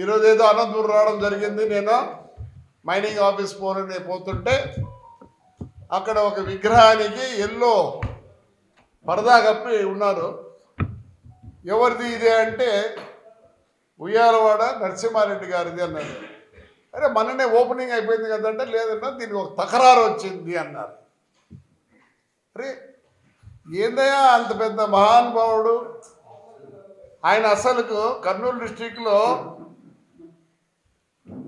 ఈరోజు ఏదో అనంతపురం రావడం జరిగింది. నేను మైనింగ్ ఆఫీస్ పోతుంటే అక్కడ ఒక విగ్రహానికి ఎల్లో పరదా కప్పి ఉన్నారు. ఎవరిది ఇదే అంటే ఉయ్యాలవాడ నరసింహారెడ్డి గారిది అన్నారు. అరే మననే ఓపెనింగ్ అయిపోయింది కదంటే లేదన్నా దీనికి ఒక తకరారు వచ్చింది అన్నారు. అరే ఏందయ్యా అంత పెద్ద మహానుభావుడు ఆయన, అసలుకు కర్నూలు డిస్టిక్లో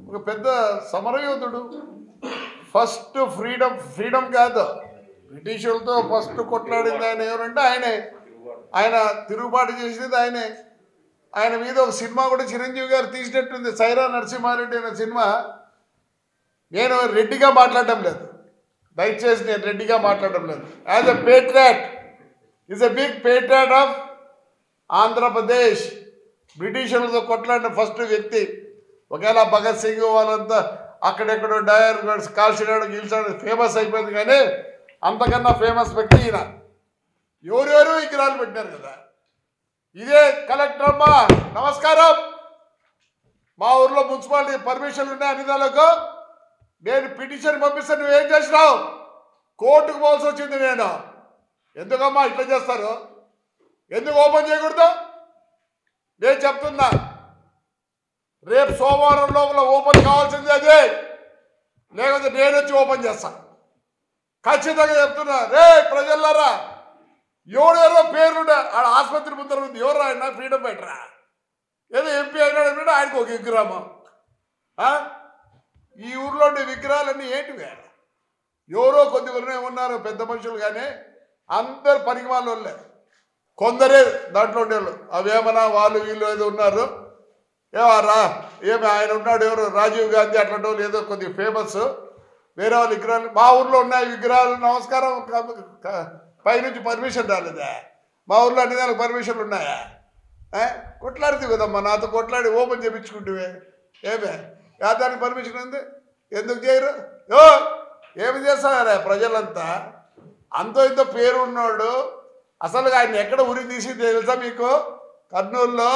ఒక పెద్ద సమరయోధుడు. ఫస్ట్ ఫ్రీడమ్ కాదు, బ్రిటిషులతో ఫస్ట్ కొట్లాడింది ఆయన ఎవరంటే ఆయనే. ఆయన తిరుగుబాటు చేసేది ఆయనే. ఆయన మీద ఒక సినిమా కూడా చిరంజీవి గారు తీసినట్టుంది, సైరా నరసింహారెడ్డి అనే సినిమా. నేను రెడ్డిగా మాట్లాడడం లేదు, దయచేసి నేను రెడ్డిగా మాట్లాడడం లేదు. As a patriot, is a big patriot of Andhra Pradesh. బ్రిటిషులతో కొట్లాడిన ఫస్ట్ వ్యక్తి. ఒకవేళ భగత్ సింగ్ వాళ్ళంతా అక్కడెక్కడో డయర్ కాల్చినాడు గీల్చాడు ఫేమస్ అయిపోయింది, కానీ అంతకన్నా ఫేమస్ వ్యక్తి ఈయన. ఎవరెవరు విగ్రహాలు పెట్టినారు కదా. ఇదే కలెక్టర్ అమ్మా నమస్కారం. మా ఊర్లో మున్సిపాలిటీ పర్మిషన్లు ఉన్నాయి అనిదాలకు. నేను పిటిషన్ పంపిస్తాను, నువ్వేం చేసినావు? కోర్టుకు పోవాల్సి వచ్చింది నేను. ఎందుకమ్మా ఇట్లా చేస్తారు? ఎందుకు ఓపెన్ చేయకూడదు? నేను చెప్తున్నా, రేపు సోమవారం లోపల ఓపెన్ కావాల్సింది అదే, లేకపోతే నేను వచ్చి ఓపెన్ చేస్తాను. ఖచ్చితంగా చెప్తున్నా. రే ప్రజలారా, ఎవరెవరో పేర్లు ఆడ ఆసుపత్రి ముందర ఉంది, ఎవరు ఆయన ఫ్రీడమ్ ఫైటరా? ఏదో ఎంపీ అయినాడు, ఆయనకు ఒక విగ్రహం. ఈ ఊర్లో ఉండే విగ్రహాలన్నీ ఏంటివి? ఎవరో కొద్దిగానే ఉన్నారు పెద్ద మనుషులు, కానీ అందరు పనికి వాళ్ళే. కొందరే దాంట్లో ఉండేవాళ్ళు. అవేమన్నా వాళ్ళు వీళ్ళు ఏదో ఉన్నారు. ఏమి ఆయన ఉన్నాడు ఎవరు రాజీవ్ గాంధీ అట్లాంటి వాళ్ళు ఏదో కొద్దిగా ఫేమస్. వేరే వాళ్ళ విగ్రహాలు మా ఊర్లో ఉన్నాయి. విగ్రహాలు నమస్కారం, పైనుంచి పర్మిషన్ రాలేదా? మా ఊర్లో అన్ని దానికి పర్మిషన్లు ఉన్నాయా? కొట్లాడితే కదమ్మా నాతో కొట్లాడి ఓపెన్ చేయించుకుంటువే. ఏమే దానికి పర్మిషన్ ఉంది, ఎందుకు చేయరు? ఏమి చేస్తారా ప్రజలంతా? అంతో ఇంత పేరు ఉన్నాడు. అసలు ఆయన ఎక్కడ ఉరి తీసి తెలుసా మీకు? కర్నూలులో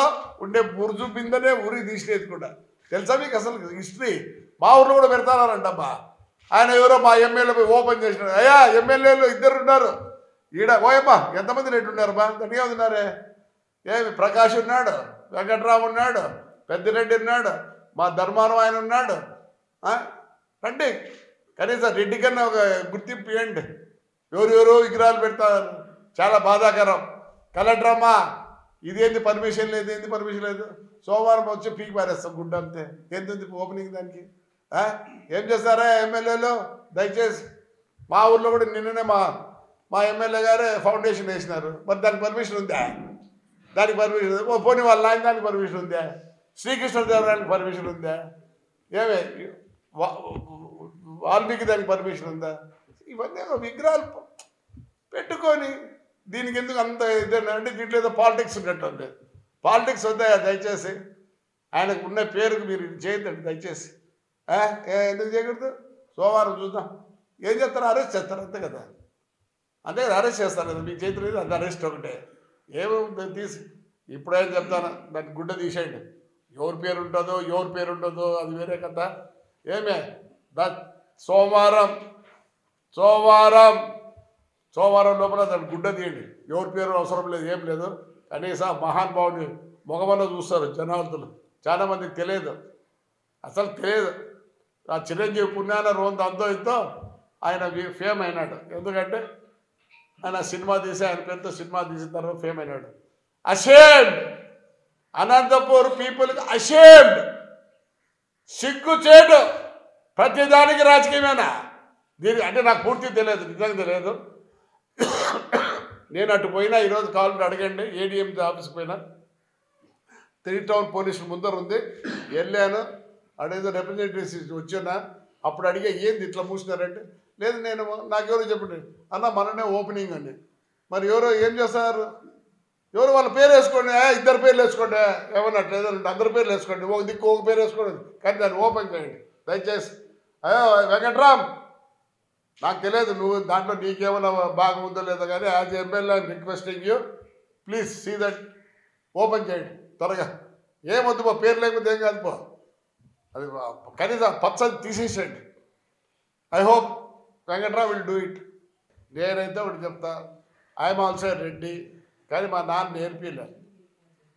ఉండే బుర్జు బిందనే ఉరి తీసినది కూడా తెలుసా మీకు? అసలు హిస్టరీ మా ఊర్లో కూడా పెడతారంటమ్మా. ఆయన ఎవరో మా ఎమ్మెల్యే ఓపెన్ చేసినారు. అయ్యా ఎమ్మెల్యేలు ఇద్దరు ఉన్నారు ఈడ. ఓయమ్మా ఎంతమంది రెడ్డి ఉన్నారమ్మా? దండిగా ఉన్నారే. ఏమి ప్రకాష్ ఉన్నాడు, వెంకట్రావు ఉన్నాడు, పెద్దిరెడ్డి ఉన్నాడు, మా ధర్మానం ఆయన ఉన్నాడు. రండి, కనీసం రెడ్డి కన్నా ఒక గుర్తింపు ఇవ్వండి. ఎవరెవరో విగ్రహాలు పెడతారు, చాలా బాధాకరం. కలెక్టర్ అమ్మా ఇదేంది పర్మిషన్ లేదు, ఏంది పర్మిషన్ లేదు? సోమవారం వచ్చి పీకి పారేస్తాం గుడ్డ అంతే. ఏంటి ఓపెనింగ్ దానికి? ఏం చేస్తారా ఎమ్మెల్యేలు? దయచేసి మా ఊర్లో కూడా నిన్ననే మా ఎమ్మెల్యే గారే ఫౌండేషన్ వేసినారు. మరి దానికి పర్మిషన్ ఉందా? దానికి పర్మిషన్ ఉంది. పోనీ వాళ్ళ నాయన దానికి పర్మిషన్ ఉందా? శ్రీకృష్ణదేవరాయనికి పర్మిషన్ ఉందా? ఏమే వాల్మీకి దానికి పర్మిషన్ ఉందా? ఇవన్నీ విగ్రహాలు పెట్టుకొని దీనికి ఎందుకు అంత ఇదేనా అంటే దీంట్లో ఏదో పాలిటిక్స్ ఉన్నట్టుంది. పాలిటిక్స్ వద్దా దయచేసి? ఆయనకు ఉన్న పేరుకు మీరు చేయొద్దండి దయచేసి. ఎందుకు చేయకూడదు? సోమవారం చూద్దాం ఏం చేస్తారు. అరెస్ట్ చేస్తారు అంతే కదా, అంతే కదా, అరెస్ట్ చేస్తారు కదా. మీకు చేతులు లేదు అది అరెస్ట్ ఒకటే. ఏమో తీసి ఇప్పుడేం చెప్తాను, దాన్ని గుడ్డ తీసేయండి. ఎవరి పేరు ఉంటుందో ఎవరి పేరు ఉండదో అది వేరే కదా. ఏమే సోమవారం లోపల దాన్ని గుడ్డ తీయండి. ఎవరి పేరు అవసరం లేదు, ఏం లేదు. కనీసం మహానుభావుని మొగమన్న చూస్తారు జనార్దులు. చాలామందికి తెలియదు, అసలు తెలియదు. ఆ చిరంజీవి పుణ్యాన రోంత అంతో ఇంతో ఆయన ఫేమ్ అయినాడు. ఎందుకంటే ఆయన సినిమా తీసి ఆయన పేరుతో సినిమా తీసిన తర్వాత ఫేమ్ అయినాడు. అషేమ్డ్, అనంతపూర్ పీపుల్కి అషేమ్డ్, సిగ్గు చేటు. ప్రతిదానికి రాజకీయమేనా దీనికి? అంటే నాకు పూర్తి తెలియదు, నిజంగా తెలియదు. నేను అటు పోయినా ఈరోజు కావాలంటే అడగండి. ఏడీఎం ఆఫీస్కి పోయినా 3 టౌన్ పోలీసుల ముందర ఉంది. వెళ్ళాను, అడేదో రిప్రజెంటేటివ్స్ వచ్చానా. అప్పుడు అడిగే ఏంది ఇట్లా మూసినారంటే, లేదు నేను నాకెవరో చెప్పండి అన్న మననే ఓపెనింగ్ అండి. మరి ఎవరో ఏం చేస్తున్నారు? ఎవరు వాళ్ళ పేరు వేసుకోండి, ఇద్దరు పేర్లు వేసుకోండి, ఏమన్నట్టు లేదంటే అందరి పేర్లు వేసుకోండి, ఒక దిక్కు ఒక పేరు వేసుకోండి, కానీ దాన్ని ఓపెన్ చేయండి దయచేసి. అయ్యో వెంకట్రామ్ నాకు తెలియదు నువ్వు దాంట్లో నీకేమైనా బాగా ఉందో లేదో, కానీ as MLA I'm requesting you please see that open చేయండి త్వరగా. ఏమొద్దు పో, పేరు లేకపోతే ఏం కాదు పో. అది కనీసం పచ్చది తీసేసేయండి. I hope Venkatrao will do it. నేనైతే ఒకటి చెప్తా, ఐఎమ్ ఆల్సో రెడ్డి, కానీ మా నాన్న నేర్పిలే,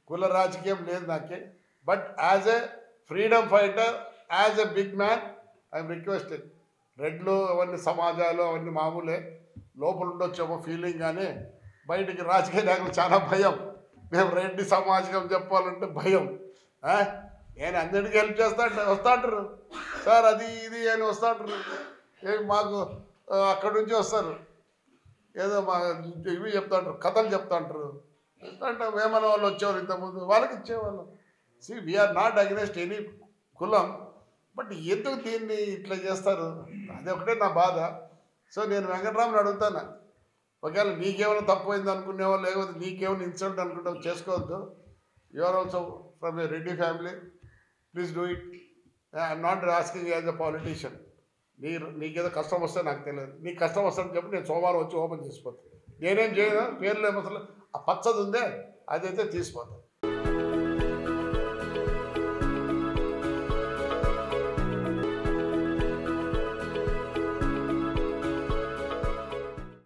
కుల రాజకీయం లేదు నాకే. But as a freedom fighter, as a big man, I'm requested. రెడ్లు అవన్నీ సమాజాలు అవన్నీ మామూలే, లోపల ఉండొచ్చేమో ఫీలింగ్, కానీ బయటికి రాజకీయ నాయకులు చాలా భయం. మేము రెడ్డి సమాజం చెప్పాలంటే భయం. నేను అందరికీ హెల్ప్ వస్తా అంటారు సార్, అది ఇది అని వస్తా అంటారు. మాకు అక్కడి నుంచి వస్తారు, ఏదో మా ఇవి చెప్తా అంటారు, కథలు చెప్తా అంటారు. అంటే వేమన వాళ్ళు వచ్చేవారు ఇంతకుముందు, వాళ్ళకి ఇచ్చేవాళ్ళం. See we're not against any కులం, బట్ ఎందుకు దీన్ని ఇట్లా చేస్తారు, అది ఒకటే నా బాధ. సో నేను వెంకటరామని అడుగుతాను, ఒకవేళ నీకేమైనా తక్కువైంది అనుకునేవో, లేకపోతే నీకేమైనా ఇన్సల్ట్ అనుకుంటావు, చేసుకోవద్దు. You are also from a Reddy family, please do it. I'm not asking as a politician. నీకేదో కష్టం వస్తే నాకు తెలియదు, నీకు కష్టం వస్తుందని చెప్పి నేను సోమవారం వచ్చి ఓపెన్ చేసిపోతాను. నేనేం చేయను, పేర్లు ఏమసలు ఆ పచ్చది ఉందే అదైతే తీసిపోతాను.